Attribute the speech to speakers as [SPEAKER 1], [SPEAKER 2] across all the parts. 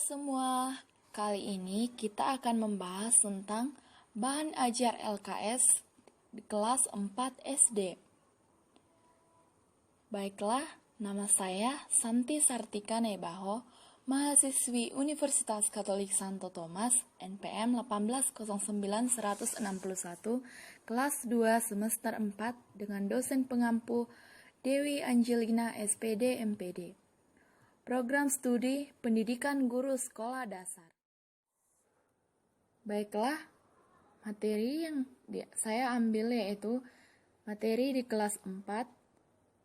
[SPEAKER 1] semua, kali ini kita akan membahas tentang bahan ajar LKS di kelas 4 SD. Baiklah, nama saya Santi Sartika Nebaho, mahasiswi Universitas Katolik Santo Thomas, NPM 1809161, kelas 2 semester 4 dengan dosen pengampu Dewi Angelina SPD MPD. Program Studi Pendidikan Guru Sekolah Dasar. Baiklah, materi yang saya ambil yaitu materi di kelas 4,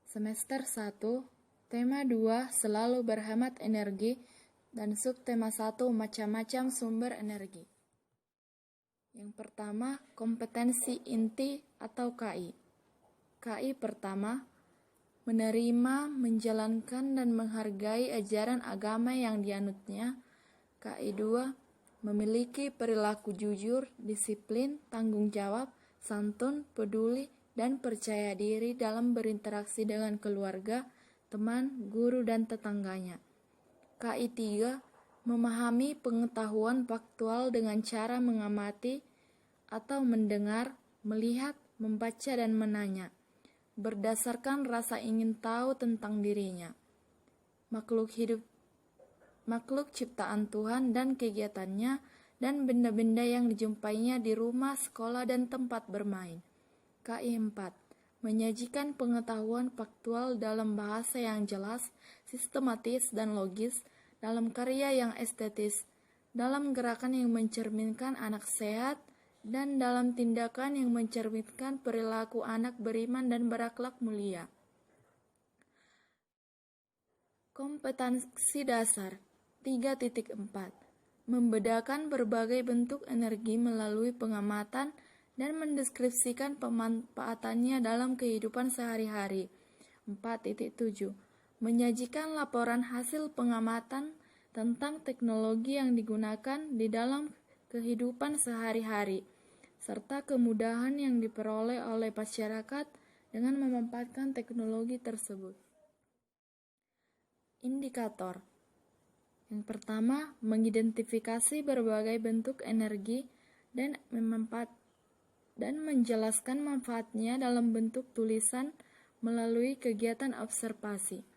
[SPEAKER 1] semester 1, tema 2, selalu berhemat energi, dan subtema 1, macam-macam sumber energi. Yang pertama, kompetensi inti atau KI. KI pertama, menerima, menjalankan, dan menghargai ajaran agama yang dianutnya. KI 2, memiliki perilaku jujur, disiplin, tanggung jawab, santun, peduli, dan percaya diri dalam berinteraksi dengan keluarga, teman, guru, dan tetangganya. KI 3, memahami pengetahuan faktual dengan cara mengamati atau mendengar, melihat, membaca, dan menanya, berdasarkan rasa ingin tahu tentang dirinya, makhluk hidup, makhluk ciptaan Tuhan dan kegiatannya, dan benda-benda yang dijumpainya di rumah, sekolah, dan tempat bermain. KI 4, menyajikan pengetahuan faktual dalam bahasa yang jelas, sistematis, dan logis, dalam karya yang estetis, dalam gerakan yang mencerminkan anak sehat, dan dalam tindakan yang mencerminkan perilaku anak beriman dan berakhlak mulia. Kompetensi dasar 3.4, membedakan berbagai bentuk energi melalui pengamatan dan mendeskripsikan pemanfaatannya dalam kehidupan sehari-hari. 4.7, menyajikan laporan hasil pengamatan tentang teknologi yang digunakan di dalam kehidupan sehari-hari, serta kemudahan yang diperoleh oleh masyarakat dengan memanfaatkan teknologi tersebut. Indikator. Yang pertama, mengidentifikasi berbagai bentuk energi dan menjelaskan manfaatnya dalam bentuk tulisan melalui kegiatan observasi.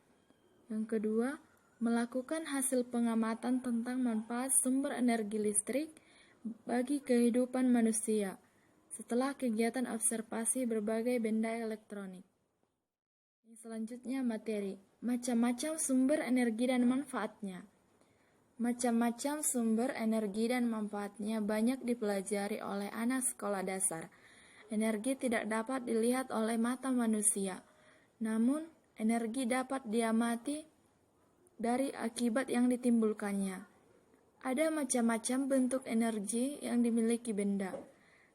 [SPEAKER 1] Yang kedua, melakukan hasil pengamatan tentang manfaat sumber energi listrik bagi kehidupan manusia setelah kegiatan observasi berbagai benda elektronik. Selanjutnya materi, macam-macam sumber energi dan manfaatnya. Macam-macam sumber energi dan manfaatnya banyak dipelajari oleh anak sekolah dasar. Energi tidak dapat dilihat oleh mata manusia, namun energi dapat diamati dari akibat yang ditimbulkannya. Ada macam-macam bentuk energi yang dimiliki benda.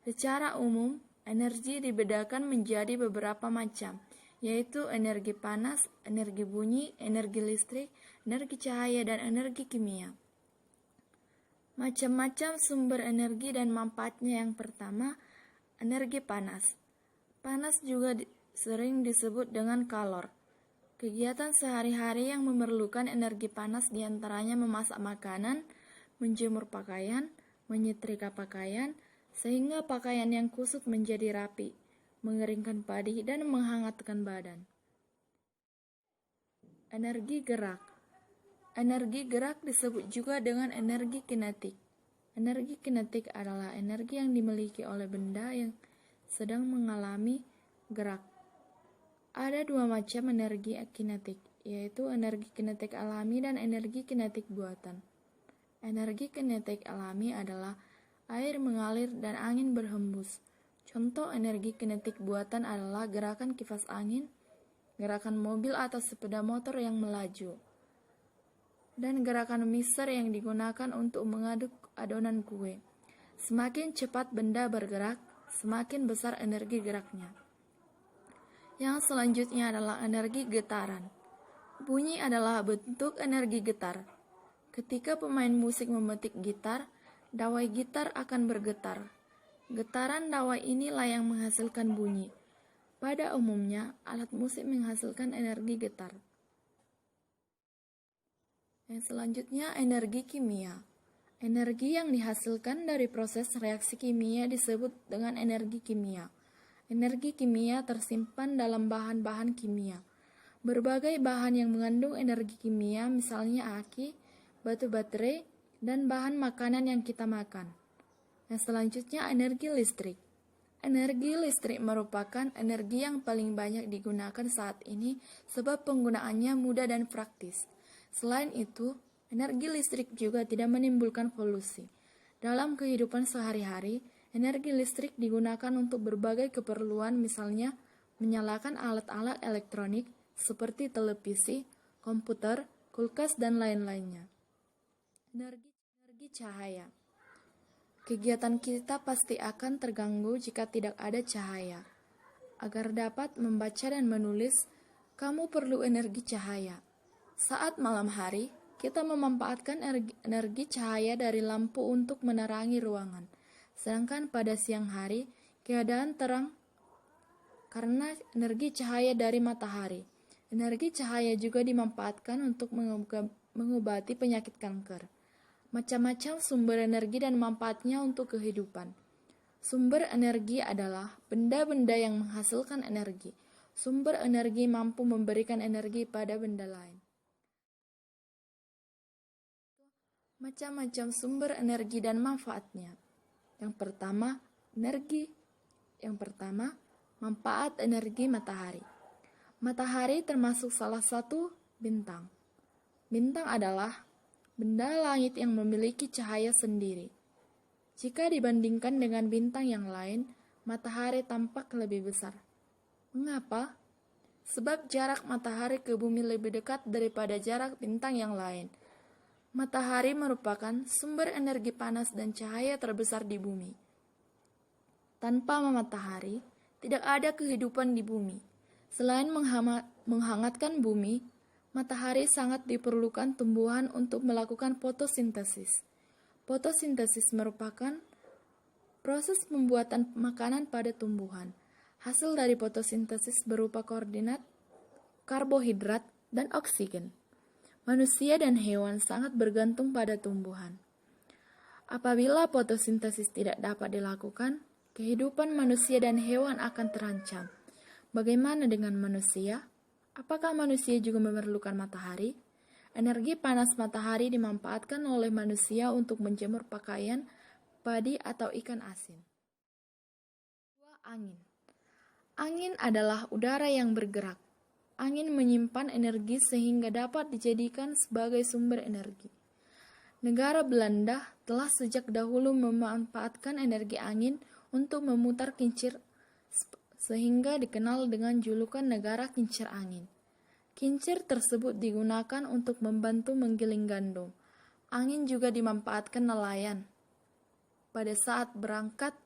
[SPEAKER 1] Secara umum, energi dibedakan menjadi beberapa macam, yaitu energi panas, energi bunyi, energi listrik, energi cahaya, dan energi kimia. Macam-macam sumber energi dan manfaatnya. Yang pertama, energi panas. Panas juga sering disebut dengan kalor. Kegiatan sehari-hari yang memerlukan energi panas diantaranya memasak makanan, menjemur pakaian, menyetrika pakaian, sehingga pakaian yang kusut menjadi rapi, mengeringkan padi, dan menghangatkan badan. Energi gerak. Energi gerak disebut juga dengan energi kinetik. Energi kinetik adalah energi yang dimiliki oleh benda yang sedang mengalami gerak. Ada dua macam energi kinetik, yaitu energi kinetik alami dan energi kinetik buatan. Energi kinetik alami adalah air mengalir dan angin berhembus. Contoh energi kinetik buatan adalah gerakan kipas angin, gerakan mobil atau sepeda motor yang melaju, dan gerakan mixer yang digunakan untuk mengaduk adonan kue. Semakin cepat benda bergerak, semakin besar energi geraknya. Yang selanjutnya adalah energi getaran. Bunyi adalah bentuk energi getar. Ketika pemain musik memetik gitar, dawai gitar akan bergetar. Getaran dawai inilah yang menghasilkan bunyi. Pada umumnya, alat musik menghasilkan energi getar. Yang selanjutnya energi kimia. Energi yang dihasilkan dari proses reaksi kimia disebut dengan energi kimia. Energi kimia tersimpan dalam bahan-bahan kimia. Berbagai bahan yang mengandung energi kimia, misalnya aki, batu baterai, dan bahan makanan yang kita makan. Yang selanjutnya energi listrik. Energi listrik merupakan energi yang paling banyak digunakan saat ini sebab penggunaannya mudah dan praktis. Selain itu, energi listrik juga tidak menimbulkan polusi. Dalam kehidupan sehari-hari, energi listrik digunakan untuk berbagai keperluan, misalnya menyalakan alat-alat elektronik seperti televisi, komputer, kulkas, dan lain-lainnya. Energi cahaya. Kegiatan kita pasti akan terganggu jika tidak ada cahaya. Agar dapat membaca dan menulis, kamu perlu energi cahaya. Saat malam hari, kita memanfaatkan energi cahaya dari lampu untuk menerangi ruangan. Sedangkan pada siang hari, keadaan terang karena energi cahaya dari matahari. Energi cahaya juga dimanfaatkan untuk mengobati penyakit kanker. Macam-macam sumber energi dan manfaatnya untuk kehidupan. Sumber energi adalah benda-benda yang menghasilkan energi. Sumber energi mampu memberikan energi pada benda lain. Macam-macam sumber energi dan manfaatnya. Yang pertama, manfaat energi matahari. Matahari termasuk salah satu bintang. Bintang adalah benda langit yang memiliki cahaya sendiri. Jika dibandingkan dengan bintang yang lain, matahari tampak lebih besar. Mengapa? Sebab jarak matahari ke bumi lebih dekat daripada jarak bintang yang lain. Matahari merupakan sumber energi panas dan cahaya terbesar di bumi. Tanpa matahari, tidak ada kehidupan di bumi. Selain menghangatkan bumi, matahari sangat diperlukan tumbuhan untuk melakukan fotosintesis. Fotosintesis merupakan proses pembuatan makanan pada tumbuhan. Hasil dari fotosintesis berupa koordinat, karbohidrat, dan oksigen. Manusia dan hewan sangat bergantung pada tumbuhan. Apabila fotosintesis tidak dapat dilakukan, kehidupan manusia dan hewan akan terancam. Bagaimana dengan manusia? Apakah manusia juga memerlukan matahari? Energi panas matahari dimanfaatkan oleh manusia untuk menjemur pakaian, padi, atau ikan asin. Angin. Angin adalah udara yang bergerak. Angin menyimpan energi sehingga dapat dijadikan sebagai sumber energi. Negara Belanda telah sejak dahulu memanfaatkan energi angin untuk memutar kincir sehingga dikenal dengan julukan negara kincir angin. Kincir tersebut digunakan untuk membantu menggiling gandum. Angin juga dimanfaatkan nelayan. Pada saat berangkat,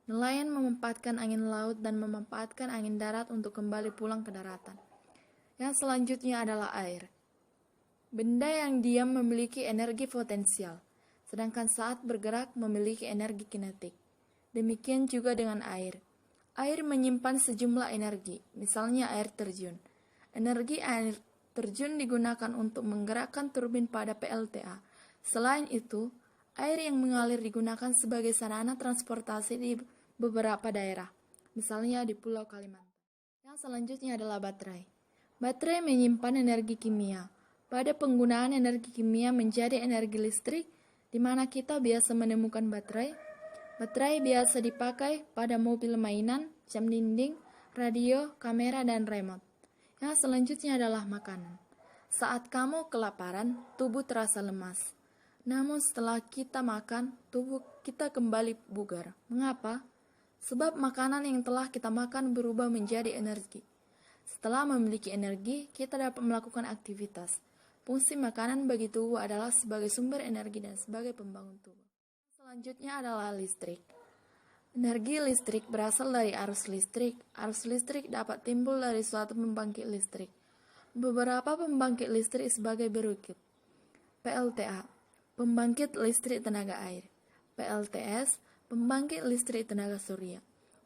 [SPEAKER 1] nelayan memanfaatkan angin laut dan memanfaatkan angin darat untuk kembali pulang ke daratan. Yang selanjutnya adalah air. Benda yang diam memiliki energi potensial, sedangkan saat bergerak memiliki energi kinetik. Demikian juga dengan air. Air menyimpan sejumlah energi, misalnya air terjun. Energi air terjun digunakan untuk menggerakkan turbin pada PLTA. Selain itu, air yang mengalir digunakan sebagai sarana transportasi di beberapa daerah, misalnya di Pulau Kalimantan. Yang selanjutnya adalah baterai. Baterai menyimpan energi kimia. Pada penggunaan energi kimia menjadi energi listrik, di mana kita biasa menemukan baterai. Baterai biasa dipakai pada mobil mainan, jam dinding, radio, kamera, dan remote. Yang selanjutnya adalah makanan. Saat kamu kelaparan, tubuh terasa lemas. Namun setelah kita makan, tubuh kita kembali bugar. Mengapa? Sebab makanan yang telah kita makan berubah menjadi energi. Setelah memiliki energi, kita dapat melakukan aktivitas. Fungsi makanan bagi tubuh adalah sebagai sumber energi dan sebagai pembangun tubuh. Selanjutnya adalah listrik. Energi listrik berasal dari arus listrik. Arus listrik dapat timbul dari suatu pembangkit listrik. Beberapa pembangkit listrik sebagai berikut. PLTA, pembangkit listrik tenaga air. PLTS, pembangkit listrik tenaga surya.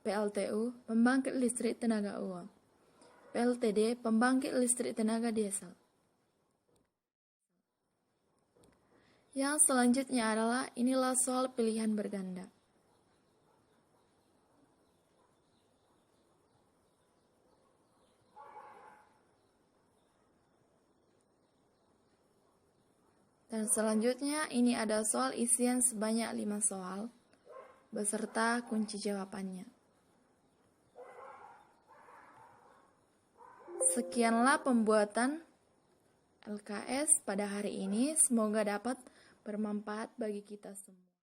[SPEAKER 1] PLTU, pembangkit listrik tenaga uap. PLTD, pembangkit listrik tenaga diesel. Yang selanjutnya adalah inilah soal pilihan berganda. Dan selanjutnya ini ada soal isian sebanyak 5 soal beserta kunci jawabannya. Sekianlah pembuatan LKS pada hari ini, semoga dapat bermanfaat bagi kita semua.